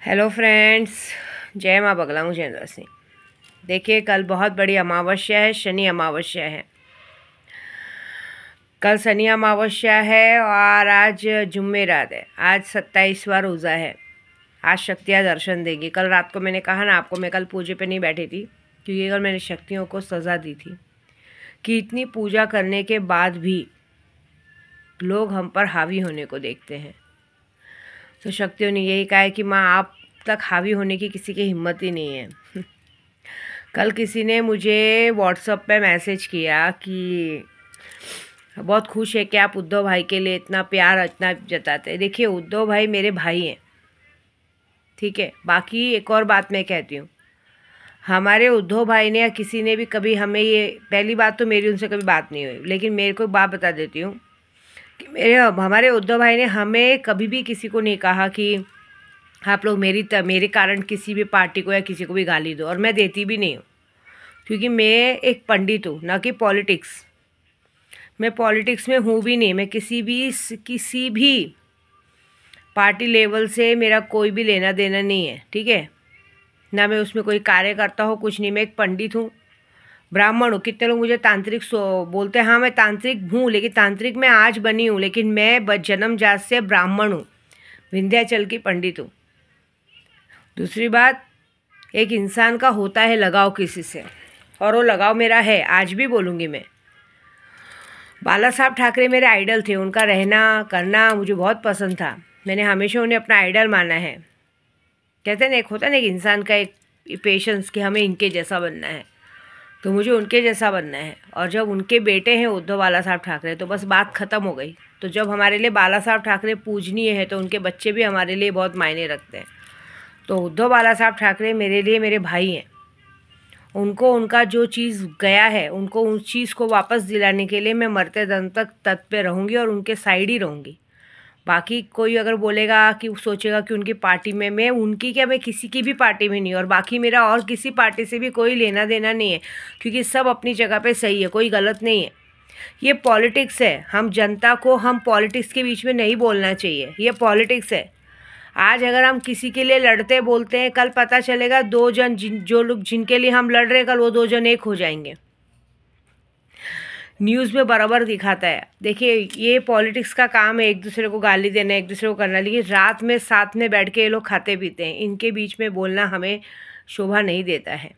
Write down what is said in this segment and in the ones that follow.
Hello friends, जय माँ बगला हूँ जयेंद्र सिंह। देखिए, कल बहुत बड़ी अमावस्या है, शनि अमावस्या है। कल शनि अमावस्या है और आज जुम्मेरात है। आज 27वां रोज़ा है। आज शक्तियाँ दर्शन देंगी। कल रात को मैंने कहा ना आपको, मैं कल पूजे पे नहीं बैठी थी क्योंकि कल मैंने शक्तियों को सज़ा दी थी कि इतनी पूजा करने के बाद भी लोग हम पर हावी होने को देखते हैं। तो शक्तियों ने यही कहा है कि माँ, आप तक हावी होने की किसी की हिम्मत ही नहीं है। कल किसी ने मुझे व्हाट्सएप पे मैसेज किया कि बहुत खुश है कि आप उद्धव भाई के लिए इतना प्यार इतना जताते हैं। देखिए, उद्धव भाई मेरे भाई हैं, ठीक है। बाकी एक और बात मैं कहती हूँ, हमारे उद्धव भाई ने या किसी ने भी कभी हमें ये, पहली बात तो मेरी उनसे कभी बात नहीं हुई, लेकिन मेरे को बात बता देती हूँ कि हमारे उद्धव भाई ने हमें कभी भी किसी को नहीं कहा कि आप लोग मेरे कारण किसी भी पार्टी को या किसी को भी गाली दो, और मैं देती भी नहीं हूँ क्योंकि मैं एक पंडित हूँ, ना कि पॉलिटिक्स। मैं पॉलिटिक्स में हूँ भी नहीं। मैं किसी भी पार्टी लेवल से मेरा कोई भी लेना देना नहीं है, ठीक है। ना मैं उसमें कोई कार्य करता हूँ, कुछ नहीं। मैं एक पंडित हूँ, ब्राह्मण हूँ। कितने लोग मुझे तांत्रिक बोलते हैं। हाँ, मैं तांत्रिक हूँ, लेकिन तांत्रिक मैं आज बनी हूँ, लेकिन मैं जन्मजात से ब्राह्मण हूँ, विंध्याचल की पंडित हूँ। दूसरी बात, एक इंसान का होता है लगाव किसी से, और वो लगाव मेरा है। आज भी बोलूँगी मैं, बाला साहब ठाकरे मेरे आइडल थे। उनका रहना करना मुझे बहुत पसंद था। मैंने हमेशा उन्हें अपना आइडल माना है। कहते हैं ना, एक होता है ना एक इंसान का एक पेशेंस कि हमें इनके जैसा बनना है, तो मुझे उनके जैसा बनना है। और जब उनके बेटे हैं उद्धव बाला साहब ठाकरे, तो बस बात ख़त्म हो गई। तो जब हमारे लिए बाला साहब ठाकरे पूजनीय है, तो उनके बच्चे भी हमारे लिए बहुत मायने रखते हैं। तो उद्धव बाला साहब ठाकरे मेरे लिए मेरे भाई हैं। उनको उनका जो चीज़ गया है, उनको उस चीज़ को वापस दिलाने के लिए मैं मरते दम तक तत् पे रहूँगी और उनके साइड ही रहूँगी। बाकी कोई अगर बोलेगा कि सोचेगा कि उनकी पार्टी में, मैं उनकी क्या, मैं किसी की भी पार्टी में नहीं, और बाकी मेरा और किसी पार्टी से भी कोई लेना देना नहीं है, क्योंकि सब अपनी जगह पे सही है, कोई गलत नहीं है। ये पॉलिटिक्स है। हम जनता को, हम पॉलिटिक्स के बीच में नहीं बोलना चाहिए। ये पॉलिटिक्स है। आज अगर हम किसी के लिए लड़ते बोलते हैं, कल पता चलेगा दो जन जो लोग जिनके लिए हम लड़ रहे हैं, कल वो दो जन एक हो जाएंगे। न्यूज़ में बराबर दिखाता है। देखिए, ये पॉलिटिक्स का काम है, एक दूसरे को गाली देना, एक दूसरे को करना, लेकिन रात में साथ में बैठ के ये लोग खाते पीते हैं। इनके बीच में बोलना हमें शोभा नहीं देता है।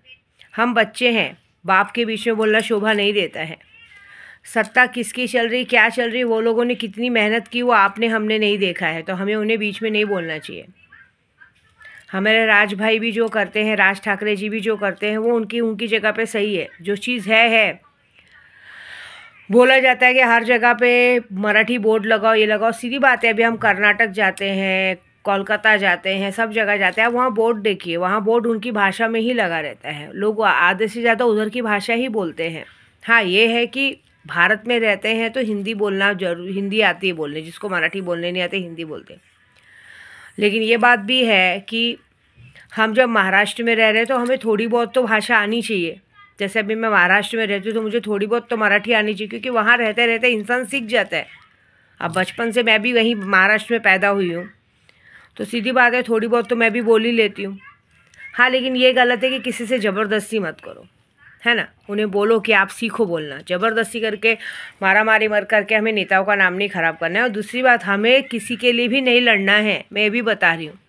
हम बच्चे हैं, बाप के बीच में बोलना शोभा नहीं देता है। सत्ता किसकी चल रही, क्या चल रही, वो लोगों ने कितनी मेहनत की, वो आपने हमने नहीं देखा है, तो हमें उन्हें बीच में नहीं बोलना चाहिए। हमारे राज भाई भी जो करते हैं, राज ठाकरे जी भी जो करते हैं, वो उनकी उनकी जगह पे सही है। जो चीज़ है। बोला जाता है कि हर जगह पे मराठी बोर्ड लगाओ, ये लगाओ। सीधी बात है, अभी हम कर्नाटक जाते हैं, कोलकाता जाते हैं, सब जगह जाते हैं। वहाँ बोर्ड देखिए, वहाँ बोर्ड उनकी भाषा में ही लगा रहता है। लोग आधे से ज़्यादा उधर की भाषा ही बोलते हैं। हाँ, ये है कि भारत में रहते हैं तो हिंदी बोलना जरूर, हिंदी आती है बोलने, जिसको मराठी बोलने नहीं आते हिंदी बोलते हैं। लेकिन ये बात भी है कि हम जब महाराष्ट्र में रह रहे हैं तो हमें थोड़ी बहुत तो भाषा आनी चाहिए। जैसे अभी मैं महाराष्ट्र में रहती हूँ तो मुझे थोड़ी बहुत तो मराठी आनी चाहिए, क्योंकि वहाँ रहते रहते इंसान सीख जाता है। अब बचपन से मैं भी वहीं महाराष्ट्र में पैदा हुई हूँ, तो सीधी बात है थोड़ी बहुत तो मैं भी बोल ही लेती हूँ। हाँ, लेकिन ये गलत है कि किसी से ज़बरदस्ती मत करो, है ना। उन्हें बोलो कि आप सीखो बोलना। ज़बरदस्ती करके, मारा मारी मर करके हमें नेताओं का नाम नहीं ख़राब करना है। और दूसरी बात, हमें किसी के लिए भी नहीं लड़ना है। मैं भी बता रही हूँ,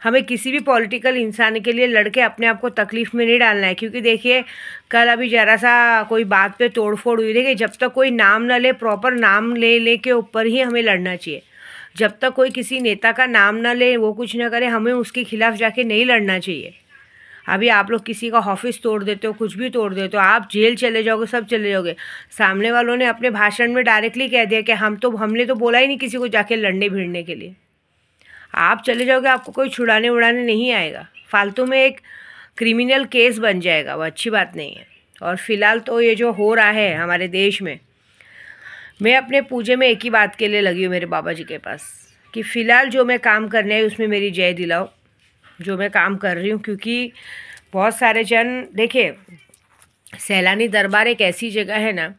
हमें किसी भी पॉलिटिकल इंसान के लिए लड़के अपने आप को तकलीफ़ में नहीं डालना है। क्योंकि देखिए, कल अभी ज़रा सा कोई बात पे तोड़फोड़ हुई। देखिए, जब तक कोई नाम न ले, प्रॉपर नाम ले के ऊपर ही हमें लड़ना चाहिए। जब तक कोई किसी नेता का नाम न ले, वो कुछ न करे, हमें उसके खिलाफ़ जाके नहीं लड़ना चाहिए। अभी आप लोग किसी का ऑफिस तोड़ देते हो, कुछ भी तोड़ देते हो, आप जेल चले जाओगे, सब चले जाओगे। सामने वालों ने अपने भाषण में डायरेक्टली कह दिया कि हमने तो बोला ही नहीं किसी को जाके लड़ने भिड़ने के लिए। आप चले जाओगे, आपको कोई छुड़ाने उड़ाने नहीं आएगा। फालतू में एक क्रिमिनल केस बन जाएगा, वो अच्छी बात नहीं है। और फिलहाल तो ये जो हो रहा है हमारे देश में, मैं अपने पूजे में एक ही बात के लिए लगी हूँ मेरे बाबा जी के पास, कि फ़िलहाल जो मैं काम करने है उसमें मेरी जय दिलाओ, जो मैं काम कर रही हूँ। क्योंकि बहुत सारे जन, देखिए, सैलानी दरबार एक ऐसी जगह है ना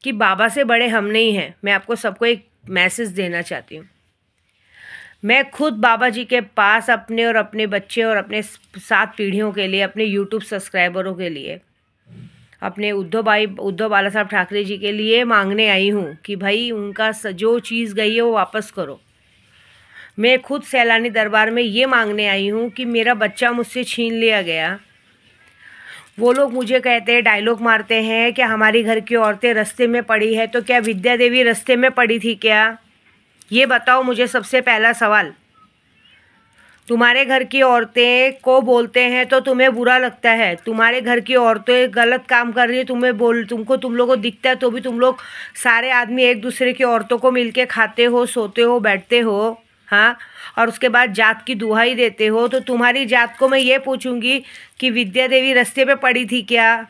कि बाबा से बड़े हम नहीं हैं। मैं आपको सबको एक मैसेज देना चाहती हूँ। मैं खुद बाबा जी के पास अपने और अपने बच्चे और अपने 7 पीढ़ियों के लिए, अपने यूट्यूब सब्सक्राइबरों के लिए, अपने उद्धव बाला साहब ठाकरे जी के लिए मांगने आई हूँ कि भाई उनका जो चीज़ गई है वो वापस करो। मैं खुद सैलानी दरबार में ये मांगने आई हूँ कि मेरा बच्चा मुझसे छीन लिया गया। वो लोग मुझे कहते हैं, डायलॉग मारते हैं कि हमारी घर की औरतें रास्ते में पड़ी है, तो क्या विद्या देवी रास्ते में पड़ी थी क्या? ये बताओ मुझे सबसे पहला सवाल। तुम्हारे घर की औरतें को बोलते हैं तो तुम्हें बुरा लगता है, तुम्हारे घर की औरतें गलत काम कर रही है तुम लोगों को दिखता है, तो भी तुम लोग सारे आदमी एक दूसरे की औरतों को मिलके खाते हो, सोते हो, बैठते हो, हाँ, और उसके बाद जात की दुहाई देते हो। तो तुम्हारी जात को मैं ये पूछूंगी कि विद्या देवी रास्ते पे पड़ी थी क्या?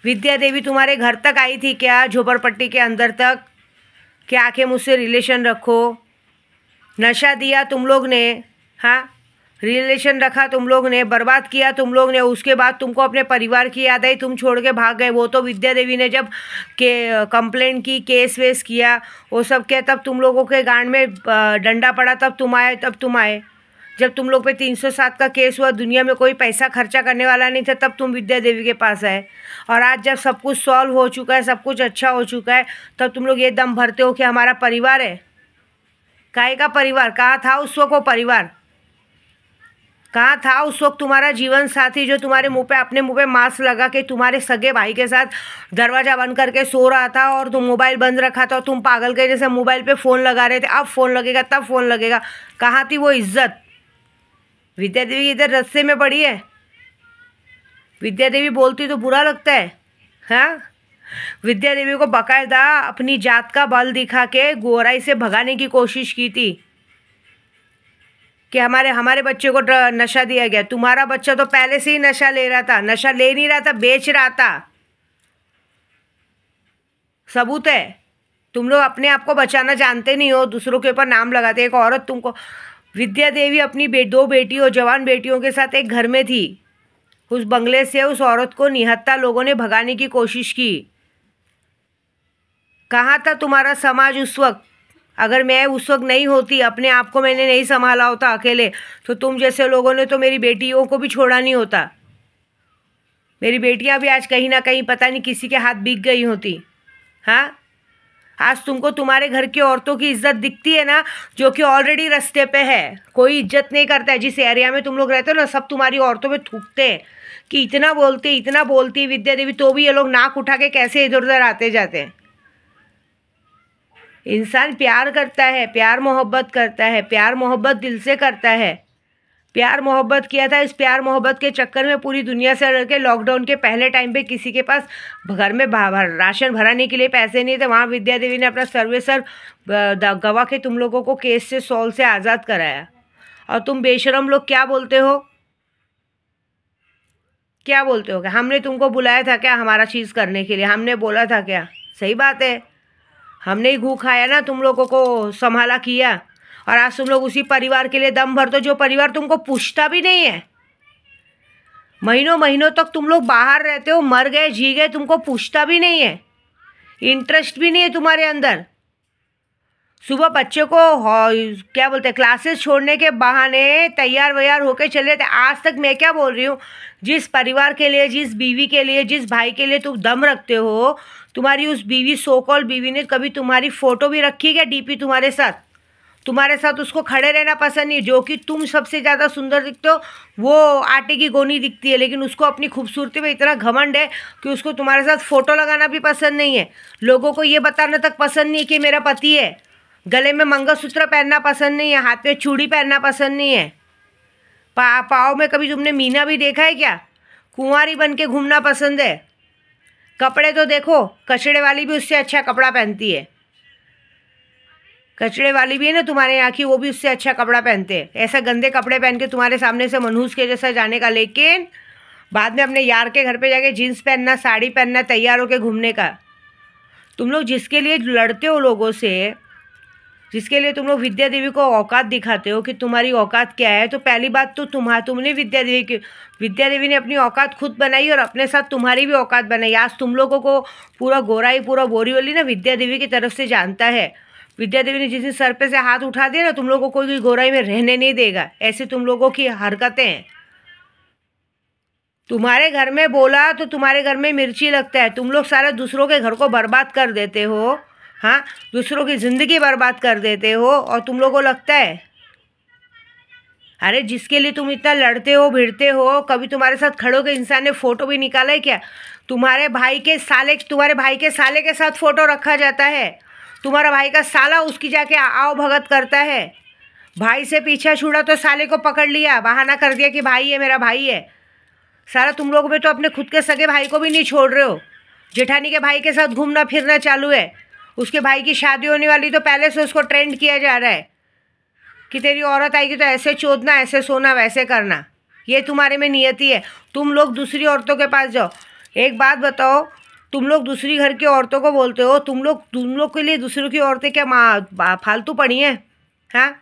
विद्या देवी तुम्हारे घर तक आई थी क्या, झोपड़पट्टी के अंदर तक? कि आके मुझसे रिलेशन रखो? नशा दिया तुम लोग ने, हाँ, रिलेशन रखा तुम लोग ने, बर्बाद किया तुम लोग ने। उसके बाद तुमको अपने परिवार की याद आई, तुम छोड़ के भाग गए। वो तो विद्या देवी ने जब के कंप्लेंट की, केस वेस किया, वो सब किया, तब तुम लोगों के गांड में डंडा पड़ा, तब तुम आए। जब तुम लोग पे 307 का केस हुआ, दुनिया में कोई पैसा खर्चा करने वाला नहीं था, तब तुम विद्या देवी के पास आए। और आज जब सब कुछ सॉल्व हो चुका है, सब कुछ अच्छा हो चुका है, तब तुम लोग ये दम भरते हो कि हमारा परिवार है। काहे का परिवार? कहाँ था उस वक्त वो परिवार? कहाँ था उस वक्त तुम्हारा जीवन साथी जो तुम्हारे मुंह पे, अपने मुंह पे मास्क लगा के तुम्हारे सगे भाई के साथ दरवाज़ा बंद करके सो रहा था और तुम मोबाइल बंद रखा था, तुम पागल के जैसे मोबाइल पे फ़ोन लगा रहे थे, अब फ़ोन लगेगा, तब फ़ोन लगेगा। कहाँ थी वो इज्जत? विद्या देवी इधर रास्ते में पड़ी है। विद्या देवी बोलती तो बुरा लगता है, हाँ। विद्या देवी को बाकायदा अपनी जात का बल दिखा के गोराई से भगाने की कोशिश की थी कि हमारे बच्चे को नशा दिया गया। तुम्हारा बच्चा तो पहले से ही नशा ले रहा था, नशा ले नहीं रहा था, बेच रहा था। सबूत है। तुम लोग अपने आप को बचाना जानते नहीं हो, दूसरों के ऊपर नाम लगाते। एक औरत तुमको, विद्या देवी अपनी 2 बेटियों, जवान बेटियों के साथ एक घर में थी। उस बंगले से उस औरत को निहत्था लोगों ने भगाने की कोशिश की। कहाँ था तुम्हारा समाज उस वक्त? अगर मैं उस वक्त नहीं होती, अपने आप को मैंने नहीं संभाला होता अकेले, तो तुम जैसे लोगों ने तो मेरी बेटियों को भी छोड़ा नहीं होता। मेरी बेटियां भी आज कहीं ना कहीं पता नहीं किसी के हाथ बिक गई होती, हाँ। आज तुमको तुम्हारे घर की औरतों की इज्जत दिखती है ना, जो कि ऑलरेडी रास्ते पे है। कोई इज्जत नहीं करता है। जिस एरिया में तुम लोग रहते हो ना, सब तुम्हारी औरतों पे थूकते हैं कि इतना बोलती विद्या देवी, तो भी ये लोग नाक उठा के कैसे इधर उधर आते जाते हैं। इंसान प्यार करता है, प्यार मोहब्बत करता है, प्यार मोहब्बत दिल से करता है। प्यार मोहब्बत किया था, इस प्यार मोहब्बत के चक्कर में पूरी दुनिया से लड़ के लॉकडाउन के पहले टाइम पे किसी के पास घर में राशन भराने के लिए पैसे नहीं थे, वहाँ विद्या देवी ने अपना सर्वेसर गवा के तुम लोगों को केस से, सॉल से आज़ाद कराया। और तुम बेशरम लोग क्या बोलते हो? क्या बोलते हो? क्या हमने तुमको बुलाया था क्या हमारा चीज़ करने के लिए? हमने बोला था क्या? सही बात है, हमने ही घू खाया ना, तुम लोगों को संभाला किया। और आज तुम लोग उसी परिवार के लिए दम भरते हो, जो परिवार तुमको पूछता भी नहीं है। महीनों महीनों तक तुम लोग बाहर रहते हो, मर गए जी गए, तुमको पूछता भी नहीं है, इंटरेस्ट भी नहीं है तुम्हारे अंदर। सुबह बच्चे को क्या बोलते हैं, क्लासेस छोड़ने के बहाने तैयार वैयार होके चले थे। आज तक मैं क्या बोल रही हूँ, जिस परिवार के लिए, जिस बीवी के लिए, जिस भाई के लिए तुम दम रखते हो, तुम्हारी उस बीवी, सो कॉल्ड बीवी ने कभी तुम्हारी फ़ोटो भी रखी क्या, डीपी तुम्हारे साथ? तुम्हारे साथ उसको खड़े रहना पसंद नहीं। जो कि तुम सबसे ज़्यादा सुंदर दिखते हो, वो आटे की गोनी दिखती है, लेकिन उसको अपनी खूबसूरती में इतना घमंड है कि उसको तुम्हारे साथ फ़ोटो लगाना भी पसंद नहीं है। लोगों को ये बताना तक पसंद नहीं है कि मेरा पति है। गले में मंगलसूत्र पहनना पसंद नहीं है, हाथ में चूड़ी पहनना पसंद नहीं है। पाँव में कभी तुमने मीना भी देखा है क्या? कुंवारी बन के घूमना पसंद है। कपड़े तो देखो, कचड़े वाली भी उससे अच्छा कपड़ा पहनती है। कचड़े वाली भी है ना तुम्हारे यहाँ की, वो भी उससे अच्छा कपड़ा पहनते हैं। ऐसा गंदे कपड़े पहन के तुम्हारे सामने से मनहूस के जैसा जाने का, लेकिन बाद में अपने यार के घर पे जाके जीन्स पहनना, साड़ी पहनना, तैयार होके घूमने का। तुम लोग जिसके लिए लड़ते हो लोगों से, जिसके लिए तुम लोग विद्या देवी को औकात दिखाते हो कि तुम्हारी औकात क्या है, तो पहली बात तो तुमने विद्या देवी ने अपनी औकात खुद बनाई और अपने साथ तुम्हारी भी औकात बनाई। आज तुम लोगों को पूरा गोराई, पूरा बोरीवली ना विद्या देवी की तरफ से जानता है। विद्या देवी ने जिस दिन सर पे से हाथ उठा दिया ना, तुम लोगों को कोई गोराई में रहने नहीं देगा। ऐसे तुम लोगों की हरकतें हैं। तुम्हारे घर में बोला तो तुम्हारे घर में मिर्ची लगता है। तुम लोग सारे दूसरों के घर को बर्बाद कर देते हो, हाँ, दूसरों की ज़िंदगी बर्बाद कर देते हो, और तुम लोगों को लगता है, अरे जिसके लिए तुम इतना लड़ते हो भिड़ते हो, कभी तुम्हारे साथ खड़े होकर इंसान ने फ़ोटो भी निकाला है क्या? तुम्हारे भाई के साले के साथ फ़ोटो रखा जाता है। तुम्हारा भाई का साला उसकी जाके आओ भगत करता है। भाई से पीछा छुड़ा तो साले को पकड़ लिया, बहाना कर दिया कि भाई है, मेरा भाई है। सारा तुम लोगों में तो अपने खुद के सगे भाई को भी नहीं छोड़ रहे हो। जेठानी के भाई के साथ घूमना फिरना चालू है। उसके भाई की शादी होने वाली तो पहले से उसको ट्रेंड किया जा रहा है कि तेरी औरत आएगी तो ऐसे चोदना, ऐसे सोना, वैसे करना। ये तुम्हारे में नियति है। तुम लोग दूसरी औरतों के पास जाओ। एक बात बताओ, तुम लोग दूसरी घर की औरतों को बोलते हो, तुम लोग के लिए दूसरों की औरतें क्या फालतू पड़ी हैं? हाँ,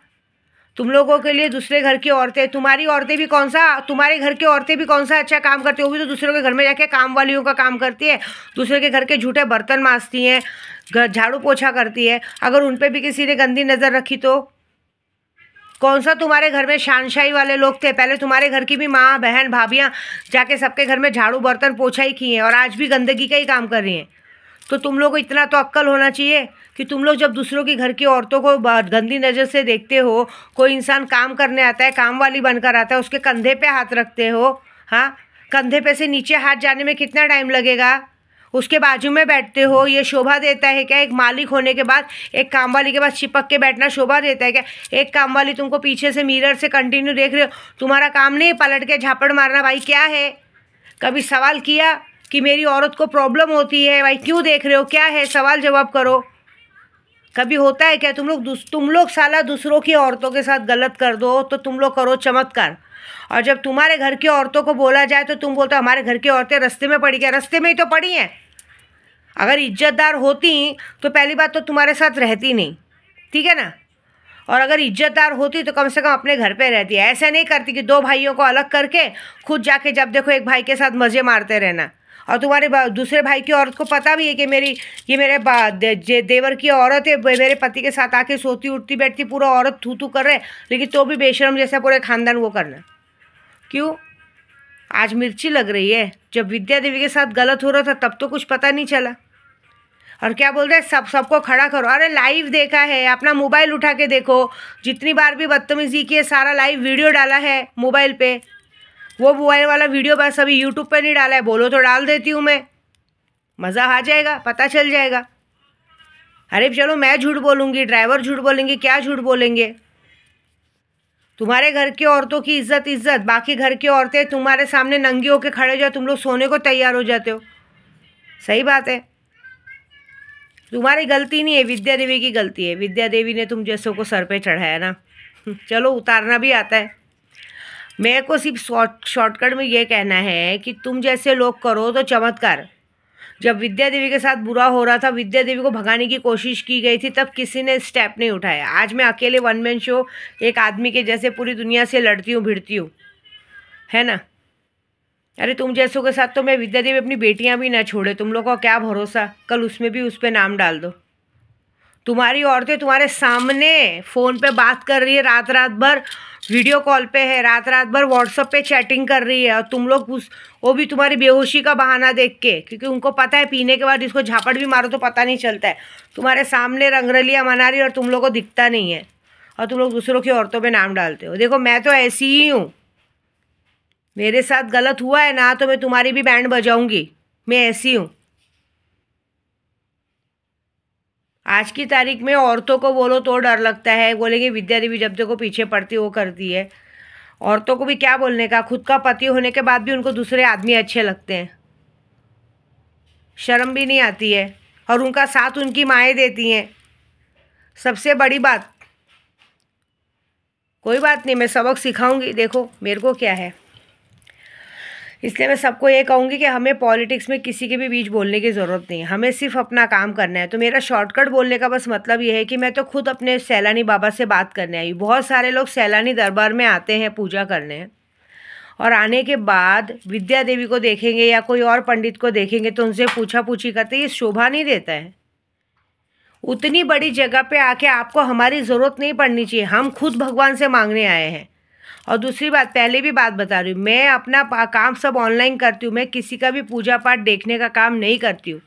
तुम लोगों के लिए दूसरे घर की औरतें, तुम्हारी औरतें भी कौन सा, तुम्हारे घर की औरतें भी कौन सा अच्छा काम करती है? वो भी तो दूसरों के घर में जाके काम वालियों का काम करती है, दूसरे के घर के झूठे बर्तन मांजती हैं, घर झाड़ू पोछा करती है। अगर उन पर भी किसी ने गंदी नज़र रखी तो कौन सा तुम्हारे घर में शानशाही वाले लोग थे? पहले तुम्हारे घर की भी माँ बहन भाभियाँ जाके सबके घर में झाड़ू बर्तन पोछा ही की हैं, और आज भी गंदगी का ही काम कर रही हैं। तो तुम लोग को इतना तो अक्ल होना चाहिए कि तुम लोग जब दूसरों की घर की औरतों को गंदी नज़र से देखते हो, कोई इंसान काम करने आता है, काम वाली बनकर आता है, उसके कंधे पे हाथ रखते हो। हाँ, कंधे पे से नीचे हाथ जाने में कितना टाइम लगेगा? उसके बाजू में बैठते हो, ये शोभा देता है क्या? एक मालिक होने के बाद एक कामवाली के पास चिपक के बैठना शोभा देता है क्या? एक कामवाली तुमको पीछे से मिरर से कंटिन्यू देख रहे हो, तुम्हारा काम नहीं पलट के झापड़ मारना। भाई क्या है? कभी सवाल किया कि मेरी औरत को प्रॉब्लम होती है, भाई क्यों देख रहे हो, क्या है? सवाल जवाब करो। कभी होता है क्या? तुम लोग साला दूसरों की औरतों के साथ गलत कर दो तो तुम लोग करो चमत्कार, और जब तुम्हारे घर की औरतों को बोला जाए तो तुम बोलते हो हमारे घर की औरतें रास्ते में पड़ी। क्या रास्ते में ही तो पड़ी हैं? अगर इज्जतदार होती तो पहली बात तो तुम्हारे साथ रहती नहीं, ठीक है ना? और अगर इज्जतदार होती तो कम से कम अपने घर पे रहती है। ऐसा नहीं करती कि दो भाइयों को अलग करके खुद जाके जब देखो एक भाई के साथ मज़े मारते रहना। और तुम्हारे दूसरे भाई की औरत को पता भी है कि ये मेरे देवर की औरत है, मेरे पति के साथ आके सोती उठती बैठती, पूरा औरत थू थू कर रहे, लेकिन तो भी बेशरम जैसा पूरे खानदान वो करना। क्यों? आज मिर्ची लग रही है? जब विद्या देवी के साथ गलत हो रहा था तब तो कुछ पता नहीं चला, और क्या बोल रहे हैं सबको खड़ा करो। अरे लाइव देखा है, अपना मोबाइल उठा के देखो। जितनी बार भी बदतमीजी की है, सारा लाइव वीडियो डाला है मोबाइल पे। वो मोबाइल वाला वीडियो बस अभी यूट्यूब पे नहीं डाला है, बोलो तो डाल देती हूँ मैं, मज़ा आ जाएगा, पता चल जाएगा। अरे चलो मैं झूठ बोलूँगी, ड्राइवर झूठ बोलेंगे, क्या झूठ बोलेंगे? तुम्हारे घर की औरतों की इज्जत, बाकी घर की औरतें तुम्हारे सामने नंगी होकर खड़े जाओ, तुम लोग सोने को तैयार हो जाते हो। सही बात है, तुम्हारी गलती नहीं है, विद्या देवी की गलती है। विद्या देवी ने तुम जैसों को सर पे चढ़ाया ना, चलो उतारना भी आता है। मेरे को सिर्फ शॉर्टकट में ये कहना है कि तुम जैसे लोग करो तो चमत्कार। जब विद्या देवी के साथ बुरा हो रहा था, विद्या देवी को भगाने की कोशिश की गई थी, तब किसी ने स्टेप नहीं उठाया। आज मैं अकेले वन मैन शो एक आदमी के जैसे पूरी दुनिया से लड़ती हूँ, भिड़ती हूँ, है ना? अरे तुम जैसों के साथ तो मैं विद्या देवी अपनी बेटियां भी ना छोड़े। तुम लोग का क्या भरोसा, कल उसमें भी उस पर नाम डाल दो। तुम्हारी औरतें तुम्हारे सामने फ़ोन पे बात कर रही है, रात रात भर वीडियो कॉल पे है, रात रात भर व्हाट्सएप पे चैटिंग कर रही है, और तुम लोग वो भी तुम्हारी बेहोशी का बहाना देख के, क्योंकि उनको पता है पीने के बाद इसको झापड़ भी मारो तो पता नहीं चलता है। तुम्हारे सामने रंगरलियाँ मना रही है और तुम लोग को दिखता नहीं है, और तुम लोग दूसरों की औरतों पे नाम डालते हो। देखो मैं तो ऐसी ही हूँ, मेरे साथ गलत हुआ है ना तो मैं तुम्हारी भी बैंड बजाऊंगी, मैं ऐसी हूँ। आज की तारीख में औरतों को बोलो तो डर लगता है, बोलेंगे विद्या देवी जब देखो पीछे पड़ती वो करती है। औरतों को भी क्या बोलने का, खुद का पति होने के बाद भी उनको दूसरे आदमी अच्छे लगते हैं, शर्म भी नहीं आती है, और उनका साथ उनकी माएँ देती हैं। सबसे बड़ी बात, कोई बात नहीं, मैं सबक सिखाऊंगी, देखो मेरे को क्या है। इसलिए मैं सबको ये कहूँगी कि हमें पॉलिटिक्स में किसी के भी बीच बोलने की ज़रूरत नहीं है, हमें सिर्फ अपना काम करना है। तो मेरा शॉर्टकट बोलने का बस मतलब ये है कि मैं तो खुद अपने सैलानी बाबा से बात करने आई। बहुत सारे लोग सैलानी दरबार में आते हैं पूजा करने, और आने के बाद विद्या देवी को देखेंगे या कोई और पंडित को देखेंगे तो उनसे पूछा पूछी करते, ये शोभा नहीं देता है। उतनी बड़ी जगह पे आके आपको हमारी ज़रूरत नहीं पड़नी चाहिए। हम खुद भगवान से मांगने आए हैं। और दूसरी बात, पहले भी बात बता रही हूँ, मैं अपना काम सब ऑनलाइन करती हूँ। मैं किसी का भी पूजा पाठ देखने का काम नहीं करती हूँ।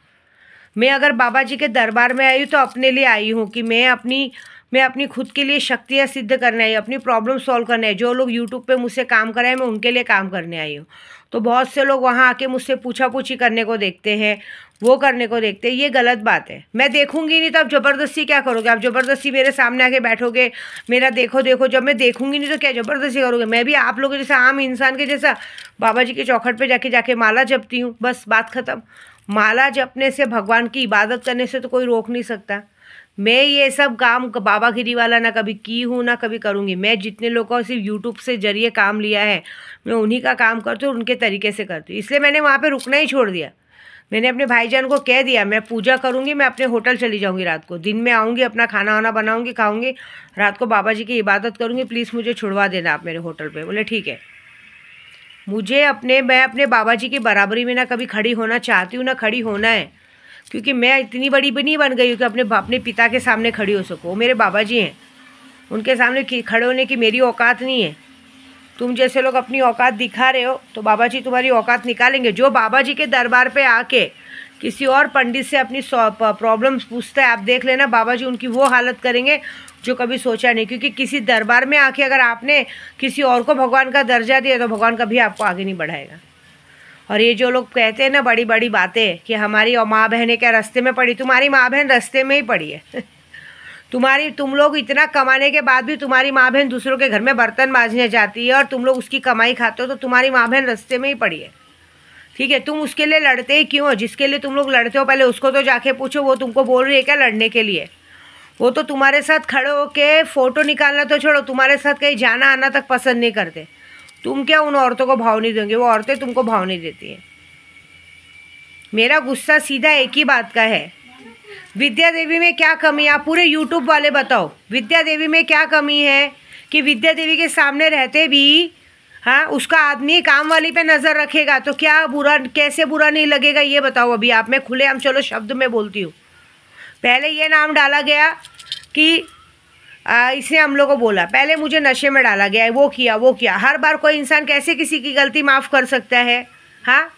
मैं अगर बाबा जी के दरबार में आई हूँ तो अपने लिए आई हूँ कि मैं अपनी खुद के लिए शक्तियाँ सिद्ध करने आई हूँ, अपनी प्रॉब्लम सॉल्व करने आई। जो लोग यूट्यूब पे मुझसे काम कर रहे हैं मैं उनके लिए काम करने आई हूँ। तो बहुत से लोग वहाँ आके मुझसे पूछा पूछी करने को देखते हैं, वो करने को देखते हैं। ये गलत बात है। मैं देखूंगी नहीं तो आप ज़बरदस्ती क्या करोगे? आप ज़बरदस्ती मेरे सामने आके बैठोगे, मेरा देखो देखो। जब मैं देखूंगी नहीं तो क्या ज़बरदस्ती करोगे? मैं भी आप लोगों जैसा आम इंसान के जैसा बाबा जी के चौखट पे जाके माला जपती हूँ, बस बात ख़त्म। माला जपने से, भगवान की इबादत करने से तो कोई रोक नहीं सकता। मैं ये सब काम बाबागिरी वाला ना कभी की हूँ ना कभी करूँगी। मैं जितने लोगों को सिर्फ यूट्यूब से जरिए काम लिया है, मैं उन्हीं का काम करती हूँ, उनके तरीके से करती हूँ। इसलिए मैंने वहाँ पे रुकना ही छोड़ दिया। मैंने अपने भाईजान को कह दिया मैं पूजा करूँगी, मैं अपने होटल चली जाऊँगी रात को। दिन में आऊँगी, अपना खाना वाना बनाऊँगी, खाऊँगी, रात को बाबा जी की इबादत करूँगी। प्लीज़ मुझे छुड़वा देना आप मेरे होटल पर। बोले ठीक है। मैं अपने बाबा जी की बराबरी में ना कभी खड़ी होना चाहती हूँ ना खड़ी होना है, क्योंकि मैं इतनी बड़ी भी नहीं बन गई हूँ कि अपने पिता के सामने खड़ी हो सकूँ। वो मेरे बाबा जी हैं, उनके सामने खड़े होने की मेरी औकात नहीं है। तुम जैसे लोग अपनी औकात दिखा रहे हो तो बाबा जी तुम्हारी औकात निकालेंगे। जो बाबा जी के दरबार पे आके किसी और पंडित से अपनी प्रॉब्लम्स पूछता है, आप देख लेना बाबा जी उनकी वो हालत करेंगे जो कभी सोचा नहीं। क्योंकि किसी दरबार में आके अगर आपने किसी और को भगवान का दर्जा दिया तो भगवान कभी आपको आगे नहीं बढ़ाएगा। और ये जो लोग कहते हैं ना बड़ी बड़ी बातें कि हमारी माँ बहनें क्या रास्ते में पड़ी, तुम्हारी माँ बहन रास्ते में ही पड़ी है। तुम लोग इतना कमाने के बाद भी तुम्हारी माँ बहन दूसरों के घर में बर्तन मांजने जाती है और तुम लोग उसकी कमाई खाते हो, तो तुम्हारी माँ बहन रास्ते में ही पड़ी है। ठीक है, तुम उसके लिए लड़ते ही क्यों हो? जिसके लिए तुम लोग लड़ते हो पहले उसको तो जाके पूछो, वो तुमको बोल रही है क्या लड़ने के लिए? वो तो तुम्हारे साथ खड़े होके फ़ोटो निकालना तो छोड़ो, तुम्हारे साथ कहीं जाना आना तक पसंद नहीं करते। तुम क्या उन औरतों को भाव नहीं दोगे? वो औरतें तुमको भाव नहीं देती हैं। मेरा गुस्सा सीधा एक ही बात का है, विद्या देवी में क्या कमी है? आप पूरे यूट्यूब वाले बताओ विद्या देवी में क्या कमी है कि विद्या देवी के सामने रहते भी हाँ उसका आदमी काम वाली पे नज़र रखेगा तो क्या बुरा, कैसे बुरा नहीं लगेगा ये बताओ। अभी आप मैं खुलेआम चलो शब्द में बोलती हूँ। पहले ये नाम डाला गया कि इसने हम लोग को बोला, पहले मुझे नशे में डाला गया है, वो किया। हर बार कोई इंसान कैसे किसी की गलती माफ़ कर सकता है? हाँ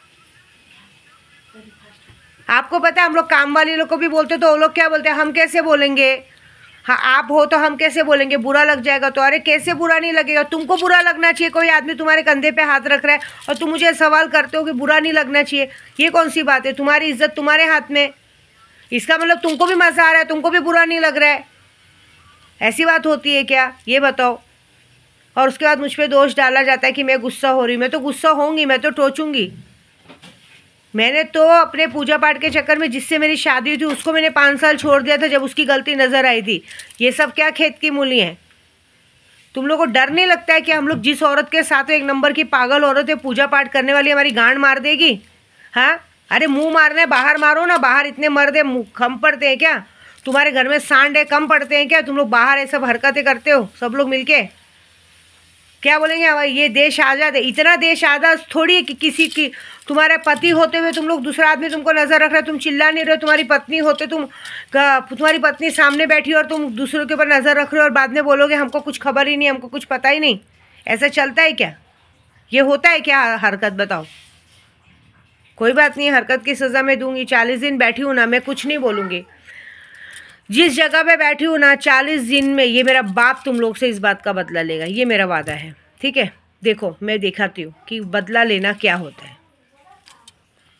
आपको पता है हम लोग काम वाले लोग को भी बोलते तो वो लोग क्या बोलते हैं, हम कैसे बोलेंगे? हाँ आप हो तो हम कैसे बोलेंगे? बुरा लग जाएगा तो। अरे कैसे बुरा नहीं लगेगा? तुमको बुरा लगना चाहिए। कोई आदमी तुम्हारे कंधे पे हाथ रख रहा है और तुम मुझे सवाल करते हो कि बुरा नहीं लगना चाहिए, ये कौन सी बात है? तुम्हारी इज्जत तुम्हारे हाथ में। इसका मतलब तुमको भी मज़ा आ रहा है, तुमको भी बुरा नहीं लग रहा है। ऐसी बात होती है क्या ये बताओ? और उसके बाद मुझ पर दोष डाला जाता है कि मैं गुस्सा हो रही हूँ। मैं तो गुस्सा होंगी, मैं तो टोचूंगी। मैंने तो अपने पूजा पाठ के चक्कर में जिससे मेरी शादी हुई थी उसको मैंने 5 साल छोड़ दिया था जब उसकी गलती नज़र आई थी। ये सब क्या खेत की मूली है? तुम लोगों को डर नहीं लगता है कि हम लोग जिस औरत के साथ एक नंबर की पागल औरत है, पूजा पाठ करने वाली, हमारी गांड मार देगी? हाँ अरे मुंह मारना है बाहर मारो ना। बाहर इतने मर्द है कम पड़ते हैं क्या? तुम्हारे घर में सांड है कम पड़ते हैं क्या? तुम लोग बाहर ये सब हरकतें करते हो सब लोग मिलके। क्या बोलेंगे ये देश आज़ाद है? इतना देश आज़ाद थोड़ी है कि किसी की तुम्हारा पति होते हुए तुम लोग दूसरा आदमी तुमको नज़र रख रहा है, तुम चिल्ला नहीं रहे हो। तुम्हारी पत्नी होते तुम्हारी पत्नी सामने बैठी और तुम दूसरों के ऊपर नज़र रख रहे हो और बाद में बोलोगे हमको कुछ खबर ही नहीं, हमको कुछ पता ही नहीं। ऐसा चलता है क्या? ये होता है क्या हरकत बताओ? कोई बात नहीं, हरकत की सज़ा मैं दूंगी। 40 दिन बैठी हूँ ना, मैं कुछ नहीं बोलूँगी। जिस जगह पे बैठी हूँ ना 40 दिन में ये मेरा बाप तुम लोग से इस बात का बदला लेगा, ये मेरा वादा है। ठीक है, देखो मैं दिखाती हूँ कि बदला लेना क्या होता है।